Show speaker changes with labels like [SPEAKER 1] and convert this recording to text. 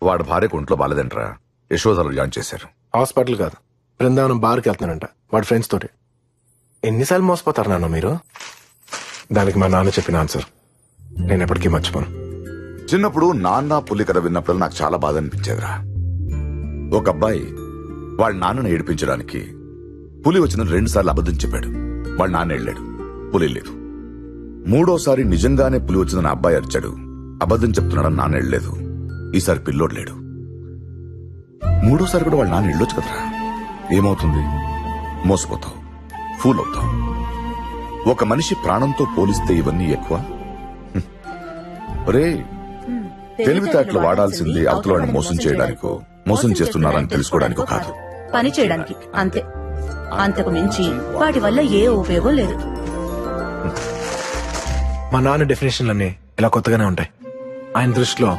[SPEAKER 1] వాడి భార్యకు ఒంట్లో బాలేదంట్రా. యశోదలు జాయిన్ చేశారు.
[SPEAKER 2] హాస్పిటల్ కాదు, బృందావనం బార్కి వెళ్తున్నానంట వాడి ఫ్రెండ్స్ తోటి. ఎన్నిసార్లు మోసపోతారు నాన్న మీరు? దానికి మా నాన్న చెప్పిన ఆన్సర్ నేను ఎప్పటికీ మర్చిపోను.
[SPEAKER 1] చిన్నప్పుడు నాన్న పులి కథ విన్నప్పుడు నాకు చాలా బాధ అనిపించేదిరా. ఒక అబ్బాయి వాళ్ళ నాన్నను ఏడిపించడానికి పులి వచ్చిన 2 సార్లు అబద్ధం చెప్పాడు. వాళ్ళ నాన్న వెళ్ళాడు, పులి లేదు. 3ఓసారి నిజంగానే పులి వచ్చిన నా అబ్బాయి అరిచాడు, అబద్ధం చెప్తున్నాడని నాన్న వెళ్ళలేదు. ఈసారి పిల్లోడు లేడు. 3ఓసారి కూడా వాళ్ళ నాన్న వెళ్ళొచ్చు కదరా. ఏమవుతుంది? మోసపోతావు, ఫూల్ అవుతావు. ఒక మనిషి ప్రాణంతో పోలిస్తే ఇవన్నీ ఎక్కువ. రే, తెలివితేటలు వాడాల్సింది అవతల వాడిని మోసం చేయడానికో, మోసం చేస్తున్నారని తెలుసుకోవడానికో కాదు,
[SPEAKER 3] పని చేయడానికి అంతే. అంతకు మించి వాటి వల్ల ఏ ఉపయోగం లేదు.
[SPEAKER 2] మా నాన్న డెఫినేషన్లన్నీ ఇలా కొత్తగానే ఉంటాయి. ఆయన దృష్టిలో